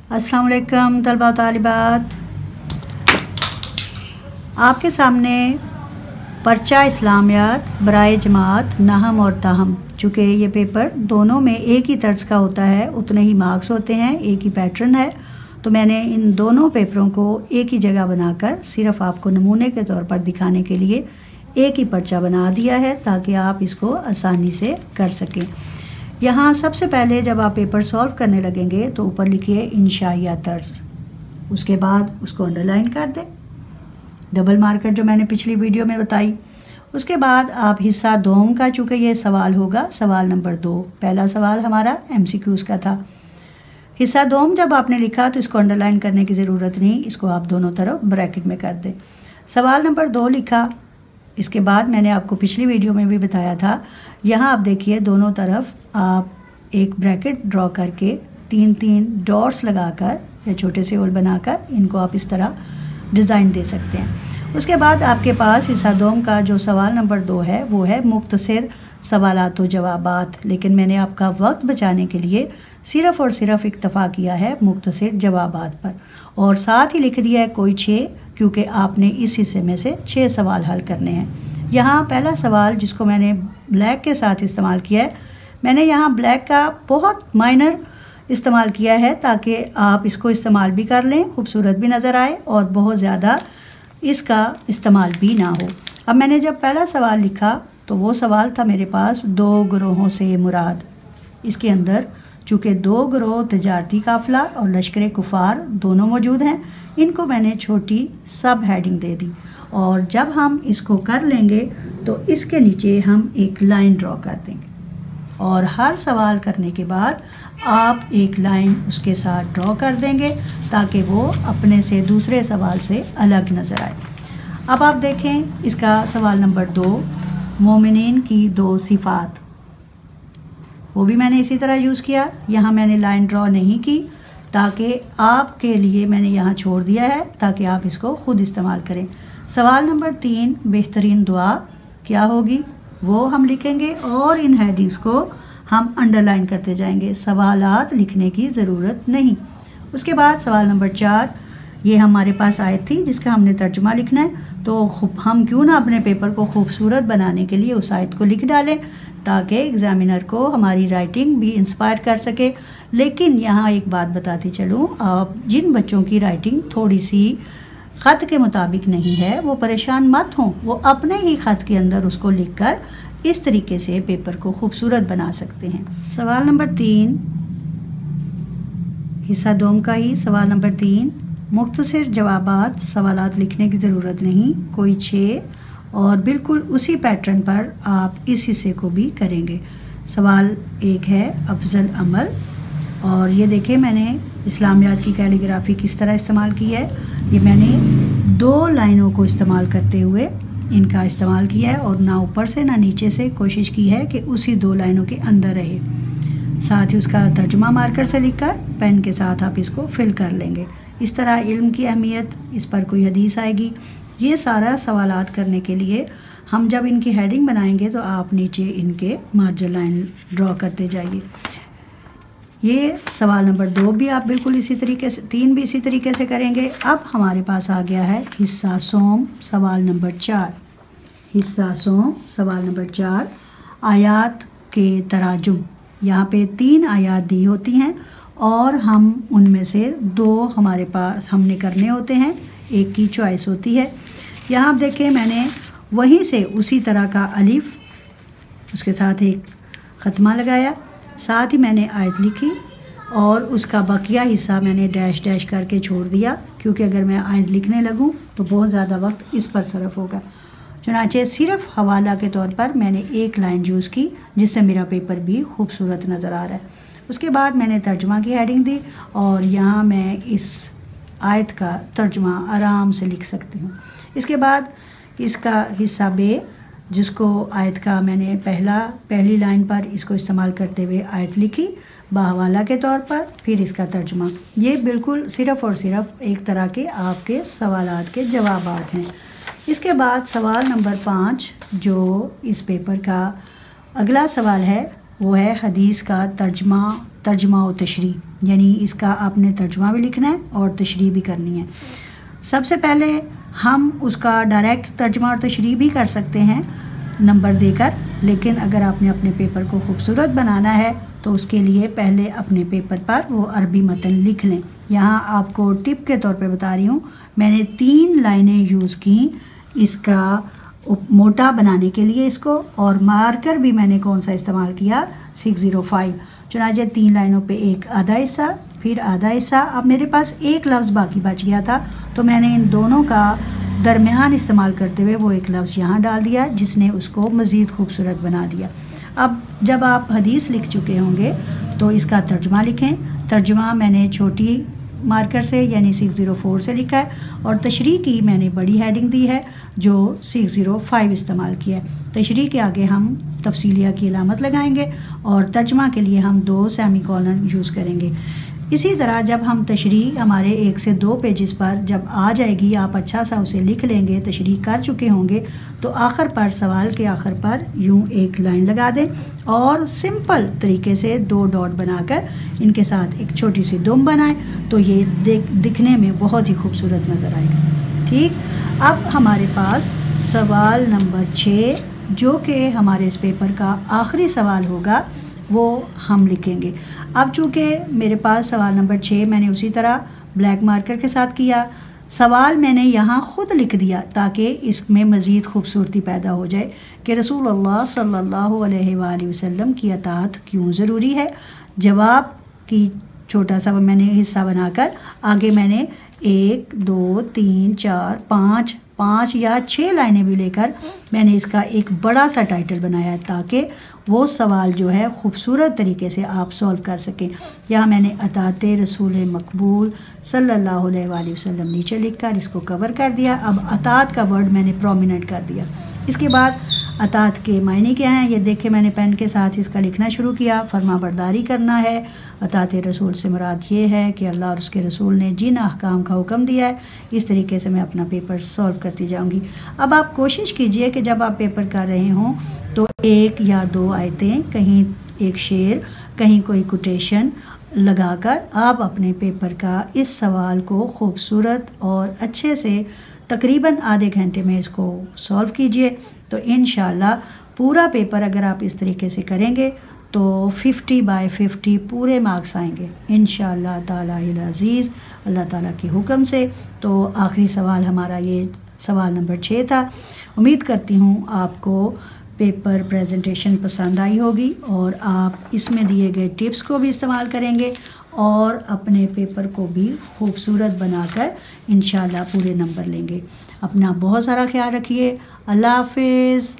अस्सलाम वालेकुम तलबा व तालिबात, आपके सामने पर्चा इस्लामियात बराए जमात नहम और ताहम। चूँकि ये पेपर दोनों में एक ही तर्ज का होता है, उतने ही मार्क्स होते हैं, एक ही पैटर्न है, तो मैंने इन दोनों पेपरों को एक ही जगह बनाकर सिर्फ़ आपको नमूने के तौर पर दिखाने के लिए एक ही पर्चा बना दिया है ताकि आप इसको आसानी से कर सकें। यहाँ सबसे पहले जब आप पेपर सॉल्व करने लगेंगे तो ऊपर लिखिए इंशाइया तर्ज, उसके बाद उसको अंडरलाइन कर दें, डबल मार्कर जो मैंने पिछली वीडियो में बताई। उसके बाद आप हिस्सा दोम का, चूँकि ये सवाल होगा सवाल नंबर 2, पहला सवाल हमारा MCQs का था। हिस्सा दोम जब आपने लिखा तो इसको अंडरलाइन करने की ज़रूरत नहीं, इसको आप दोनों तरफ ब्रैकेट में कर दें। सवाल नंबर 2 लिखा, इसके बाद मैंने आपको पिछली वीडियो में भी बताया था, यहाँ आप देखिए दोनों तरफ आप एक ब्रैकेट ड्रॉ करके 3-3 डॉट्स लगाकर या छोटे से होल बनाकर इनको आप इस तरह डिज़ाइन दे सकते हैं। उसके बाद आपके पास हिस्सा दोम का जो सवाल नंबर 2 है वो है मुख्तसर सवालात व जवाबात, लेकिन मैंने आपका वक्त बचाने के लिए सिर्फ़ और सिर्फ इक्तफ़ा किया है मुख्तसर जवाबात पर, और साथ ही लिख दिया है कोई 6, क्योंकि आपने इस हिस्से में से 6 सवाल हल करने हैं। यहाँ पहला सवाल जिसको मैंने ब्लैक के साथ इस्तेमाल किया है, मैंने यहाँ ब्लैक का बहुत माइनर इस्तेमाल किया है ताकि आप इसको इस्तेमाल भी कर लें, खूबसूरत भी नज़र आए और बहुत ज़्यादा इसका इस्तेमाल भी ना हो। अब मैंने जब पहला सवाल लिखा तो वो सवाल था मेरे पास 2 गिरोहों से मुराद। इसके अंदर चूँकि 2 गिरोह तजारती काफ़िला और लश्कर कुफ़ार दोनों मौजूद हैं, इनको मैंने छोटी सब हेडिंग दे दी, और जब हम इसको कर लेंगे तो इसके नीचे हम एक लाइन ड्रॉ कर देंगे, और हर सवाल करने के बाद आप एक लाइन उसके साथ ड्रॉ कर देंगे ताकि वो अपने से दूसरे सवाल से अलग नज़र आए। अब आप देखें इसका सवाल नंबर 2, मोमिनीन की 2 सिफ़ात, वो भी मैंने इसी तरह यूज़ किया। यहाँ मैंने लाइन ड्रॉ नहीं की ताकि आपके लिए मैंने यहाँ छोड़ दिया है ताकि आप इसको ख़ुद इस्तेमाल करें। सवाल नंबर 3, बेहतरीन दुआ क्या होगी वो हम लिखेंगे, और इन हेडिंग्स को हम अंडरलाइन करते जाएंगे, सवालात लिखने की ज़रूरत नहीं। उसके बाद सवाल नंबर 4, ये हमारे पास आयत थी जिसका हमने तर्जुमा लिखना है, तो हम क्यों ना अपने पेपर को खूबसूरत बनाने के लिए उस आयत को लिख डालें ताकि एग्ज़ामिनर को हमारी राइटिंग भी इंस्पायर कर सके। लेकिन यहाँ एक बात बताती चलूँ, आप जिन बच्चों की राइटिंग थोड़ी सी ख़त के मुताबिक नहीं है वो परेशान मत हों, वो अपने ही ख़त के अंदर उसको लिखकर इस तरीके से पेपर को खूबसूरत बना सकते हैं। सवाल नंबर 3, हिस्सा दोम का ही सवाल नंबर 3, मुख्तसर जवाबात, सवालात लिखने की ज़रूरत नहीं, कोई 6, और बिल्कुल उसी पैटर्न पर आप इस हिस्से को भी करेंगे। सवाल 1 है अफजल अमल, और ये देखें मैंने इस्लामियात की कैलीग्राफी किस तरह इस्तेमाल की है। ये मैंने 2 लाइनों को इस्तेमाल करते हुए इनका इस्तेमाल किया है, और ना ऊपर से ना नीचे से कोशिश की है कि उसी 2 लाइनों के अंदर रहे। साथ ही उसका तर्जुमा मार्कर से लिखकर पेन के साथ आप इसको फिल कर लेंगे। इस तरह इल्म की अहमियत, इस पर कोई हदीस आएगी, ये सारा सवालात करने के लिए हम जब इनकी हेडिंग बनाएंगे तो आप नीचे इनके मार्जिन लाइन ड्रॉ करते जाइए। ये सवाल नंबर 2 भी आप बिल्कुल इसी तरीके से, 3 भी इसी तरीके से करेंगे। अब हमारे पास आ गया है हिस्सा सोम, सवाल नंबर 4। हिस्सा सोम सवाल नंबर 4, आयात के तराजुम। यहाँ पे 3 आयात दी होती हैं और हम उनमें से 2 हमारे पास हमने करने होते हैं, एक की चॉइस होती है। यहाँ आप देखें मैंने वहीं से उसी तरह का अलिफ, उसके साथ एक ख़त्मा लगाया, साथ ही मैंने आयत लिखी, और उसका बकिया हिस्सा मैंने डैश डैश करके छोड़ दिया, क्योंकि अगर मैं आयत लिखने लगूं तो बहुत ज़्यादा वक्त इस पर सरफ होगा। चुनांचे सिर्फ हवाला के तौर पर मैंने एक लाइन यूज़ की जिससे मेरा पेपर भी खूबसूरत नज़र आ रहा है। उसके बाद मैंने तर्जुमा की हेडिंग दी, और यहाँ मैं इस आयत का तर्जुमा आराम से लिख सकती हूँ। इसके बाद इसका हिस्सा बे, जिसको आयत का मैंने पहली लाइन पर इसको इस्तेमाल करते हुए आयत लिखी बाहवाला के तौर पर, फिर इसका तर्जुमा। ये बिल्कुल सिर्फ़ और सिर्फ एक तरह के आपके सवालात के जवाबात हैं। इसके बाद सवाल नंबर 5 जो इस पेपर का अगला सवाल है वो है हदीस का तर्जुमा व तशरीह। یعنی اس کا آپ نے ترجمہ بھی لکھنا ہے اور تشریح بھی کرنی ہے۔ سب سے پہلے ہم اس کا ڈائریکٹ ترجمہ اور تشریح بھی کر سکتے ہیں نمبر دے کر، لیکن اگر آپ نے اپنے پیپر کو خوبصورت بنانا ہے تو اس کے لیے پہلے اپنے پیپر پر وہ عربی متن لکھ لیں۔ یہاں آپ کو ٹپ کے طور پہ بتا رہی ہوں، میں نے 3 لائنیں یوز کی اس کا موٹا بنانے کے لیے اس کو، اور مارکر بھی میں نے کون سا استعمال کیا، 605۔ چنانچہ 3 لائنوں پہ ایک آدھا حصہ، پھر آدھا حصہ۔ اب میرے پاس ایک لفظ باقی بچ گیا تھا تو میں نے ان دونوں کا درمیان استعمال کرتے ہوئے وہ ایک لفظ یہاں ڈال دیا جس نے اس کو مزید خوبصورت بنا دیا۔ اب جب آپ حدیث لکھ چکے ہوں گے تو اس کا ترجمہ لکھیں۔ ترجمہ میں نے چھوٹی مارکر سے یعنی 604 سے لکھا ہے، اور تشریح کی میں نے بڑی ہیڈنگ دی ہے جو 605 استعمال کیا ہے۔ تشریح کے آگے ہم تفصیلیہ کی علامت لگائیں گے اور ترجمہ کے لیے ہم 2 سیمی کولن یوز کریں گے۔ اسی طرح جب ہم تشریح ہمارے 1 سے 2 پیجز پر جب آ جائے گی، آپ اچھا سا اسے لکھ لیں گے، تشریح کر چکے ہوں گے، تو آخر پر سوال کے آخر پر یوں ایک لائن لگا دیں اور سمپل طریقے سے 2 ڈاٹ بنا کر ان کے ساتھ ایک چھوٹی سی دم بنائیں تو یہ دکھنے میں بہت ہی خوبصورت نظر آئے گا۔ ٹھیک، اب ہمارے پاس سوال نمبر 6 جو کہ ہمارے اس پیپر کا آخری سوال ہوگا وہ ہم لکھیں گے۔ اب چونکہ میرے پاس سوال نمبر 6 میں نے اسی طرح بلیک مارکر کے ساتھ کیا، سوال میں نے یہاں خود لکھ دیا تاکہ اس میں مزید خوبصورتی پیدا ہو جائے کہ رسول اللہ صلی اللہ علیہ وآلہ وسلم کی اطاعت کیوں ضروری ہے۔ جواب کی چھوٹا سا میں نے حصہ بنا کر آگے میں نے 1 2 3 4 5 یا 6 لائنیں بھی لے کر میں نے اس کا ایک بڑا سا ٹائٹل بنایا ہے تاکہ وہ سوال جو ہے خوبصورت طریقے سے آپ سولو کر سکیں۔ یہاں میں نے اطاعت رسول مقبول صلی اللہ علیہ وآلہ وسلم نیچے لکھ کر اس کو کور کر دیا۔ اب اطاعت کا ورڈ میں نے پرومیننٹ کر دیا۔ اس کے بعد اطاعت کے معنی کیا ہیں یہ دیکھیں، میں نے پین کے ساتھ اس کا لکھنا شروع کیا۔ فرما برداری کرنا ہے۔ اطاعت رسول سے مراد یہ ہے کہ اللہ اور اس کے رسول نے جن احکام کا حکم دیا ہے اس طریقے سے میں اپنا پیپر سولو کرتی جاؤں گی۔ اب آپ کوشش کیجئے کہ جب آپ پیپر کر رہے ہوں تو 1 یا 2 آیتیں، کہیں ایک شعر، کہیں کوئی کوٹیشن لگا کر آپ اپنے پیپر کا اس سوال کو خوبصورت اور اچھے سے تقریباً آدھے گھنٹے میں اس کو سولو کیجئے تو انشاءاللہ پورا پیپر اگر آپ اس طریقے سے کریں گے تو 50/50 پورے مارکس آئیں گے انشاءاللہ تعالی العزیز اللہ تعالیٰ کے حکم سے۔ تو آخری سوال ہمارا یہ سوال نمبر 6 تھا۔ امید کرتی ہوں آپ کو پیپر پریزنٹیشن پسند آئی ہوگی اور آپ اس میں دیے گئے ٹپس کو بھی استعمال کریں گے اور اپنے پیپر کو بھی خوبصورت بنا کر انشاءاللہ پورے نمبر لیں گے۔ اپنا بہت سارا خیال رکھیے۔ اللہ حافظ۔